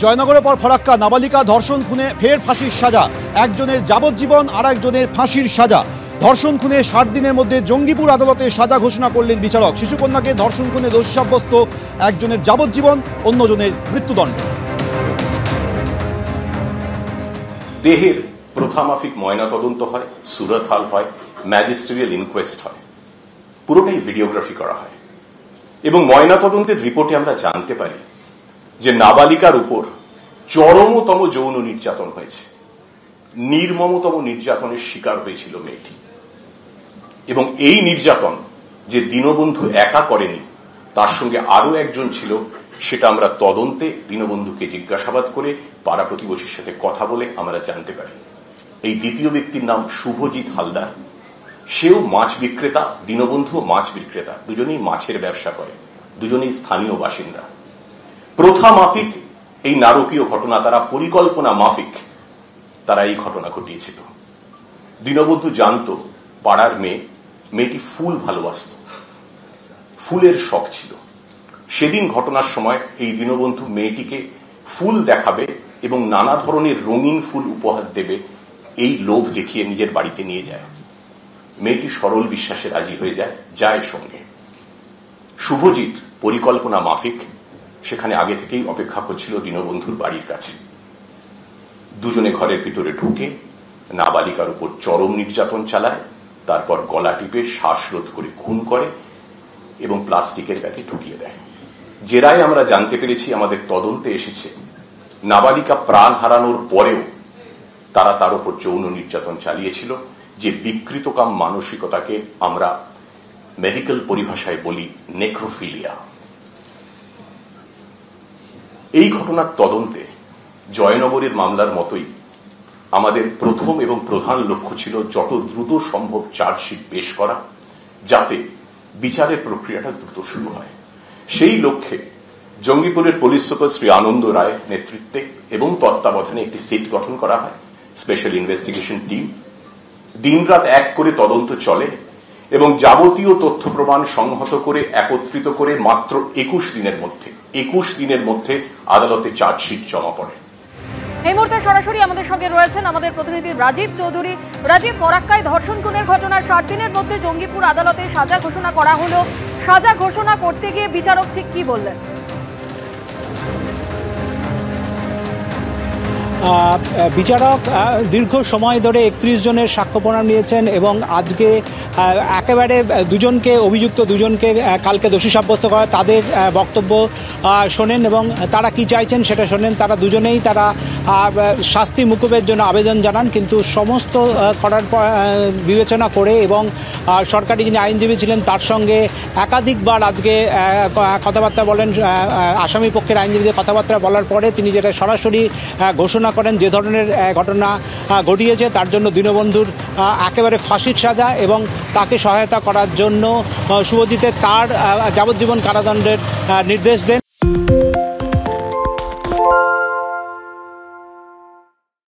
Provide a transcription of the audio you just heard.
জয়নগরের পর ফরাক্কা নাবালিকা ধর্ষণ খুনে ফের ফাঁসির সাজা, একজনের যাবজ্জীবন আর একজনের ফাঁসির সাজা। ধর্ষণ খুনে 60 দিনের মধ্যে জঙ্গিপুর আদালতে সাজা ঘোষণা করলেন বিচারক। শিশুকন্যাকে ধর্ষণ খুনে দোষী সাব্যস্ত, একজনের যাবজ্জীবন, অন্যজনের মৃত্যুদণ্ড। দেহের প্রথামাফিক ময়নাতদন্ত হয়, সুরতহাল হয়, ম্যাজিস্ট্রিয়াল ইনকোয়েস্ট হয়, পুরোটাই ভিডিওগ্রাফি করা হয় এবং ময়নাতদন্তের রিপোর্টে আমরা জানতে পারি যে নাবালিকার উপর চরমতম যৌন নির্যাতন হয়েছে, নির্মমতম নির্যাতনের শিকার হয়েছিল মেয়েটি। এবং এই নির্যাতন যে দীনবন্ধু একা করেনি, তার সঙ্গে আরো একজন ছিল, সেটা আমরা তদন্তে দীনবন্ধুকে জিজ্ঞাসাবাদ করে পাড়া প্রতিবেশীর সাথে কথা বলে আমরা জানতে পারি। এই দ্বিতীয় ব্যক্তির নাম শুভজিৎ হালদার। সেও মাছ বিক্রেতা, দীনবন্ধুও মাছ বিক্রেতা, দুজনেই মাছের ব্যবসা করে, দুজনেই স্থানীয় বাসিন্দা। প্রথা মাফিক এই নারকীয় ঘটনা, তারা পরিকল্পনা মাফিক তারা এই ঘটনা ঘটিয়েছিল। দীনবন্ধু জানতো পাড়ার মেয়েটি ফুল ভালোবাসত, ফুলের শখ ছিল। সেদিন ঘটনার সময় এই দীনবন্ধু মেয়েটিকে ফুল দেখাবে এবং নানা ধরনের রঙিন ফুল উপহার দেবে, এই লোভ দেখিয়ে নিজের বাড়িতে নিয়ে যায়। মেয়েটি সরল বিশ্বাসে রাজি হয়ে যায় সঙ্গে। শুভজিৎ পরিকল্পনা মাফিক সেখানে আগে থেকেই অপেক্ষা করছিল দীনবন্ধুর বাড়ির কাছে। দুজনে ঘরের ভিতরে ঢুকে নাবালিকার উপর চরম নির্যাতন চালায়, তারপর গলা টিপে শ্বাসরোধ করে খুন করে এবং প্লাস্টিকের ব্যাগে ঢুকিয়ে দেয়। জেরায় আমরা জানতে পেরেছি, আমাদের তদন্তে এসেছে, নাবালিকা প্রাণ হারানোর পরেও তারা তার উপর যৌন নির্যাতন চালিয়েছিল, যে বিকৃতকাম মানসিকতাকে আমরা মেডিকেল পরিভাষায় বলি নেক্রোফিলিয়া। এই ঘটনার তদন্তে জয়নগরের মামলার মতোই আমাদের প্রথম এবং প্রধান লক্ষ্য ছিল যত দ্রুত সম্ভব চার্জশিট পেশ করা, যাতে বিচারের প্রক্রিয়াটা দ্রুত শুরু হয়। সেই লক্ষ্যে জঙ্গিপুরের পুলিশ সুপার শ্রী আনন্দ রায় নেতৃত্বে এবং তত্ত্বাবধানে একটি সেট গঠন করা হয়, স্পেশাল ইনভেস্টিগেশন টিম। দিনরাত এক করে তদন্ত চলে এবং যাবতীয় তথ্য প্রমাণ সংহত করে একত্রিত করে মাত্র 21 দিনের মধ্যে আদালতে চার্জশিট জমা পড়ে। এই মুহূর্তে সরাসরি আমাদের সঙ্গে রয়েছেন আমাদের প্রতিনিধি রাজীব চৌধুরী। রাজীব, ফরাক্কায় ধর্ষণ খুনের ঘটনার 60 দিনের মধ্যে জঙ্গিপুর আদালতে সাজা ঘোষণা করা হলো। সাজা ঘোষণা করতে গিয়ে বিচারক ঠিক কি বললেন? বিচারক দীর্ঘ সময় ধরে 31 জনের সাক্ষ্য প্রমাণ নিয়েছেন এবং আজকে একেবারে অভিযুক্ত দুজনকে কালকে দোষী সাব্যস্ত করা, তাদের বক্তব্য শোনেন এবং তারা কি চাইছেন সেটা শোনেন। তারা দুজনেই শাস্তি মুকুবের জন্য আবেদন জানান, কিন্তু সমস্ত করার বিবেচনা করে এবং সরকারি যিনি আইনজীবী ছিলেন তার সঙ্গে একাধিকবার আজকে কথাবার্তা বলেন, আসামি পক্ষের আইনজীবীদের কথাবার্তা বলার পরে তিনি যেটা সরাসরি ঘোষণা করেন যে ধরনের ঘটনা ঘটিয়েছে তার জন্য দীনবন্ধুর একেবারে ফাঁসির সাজা এবং তাকে সহায়তা করার জন্য শুভজিতের তার যাবজ্জীবন কারাদণ্ডের নির্দেশ দেন।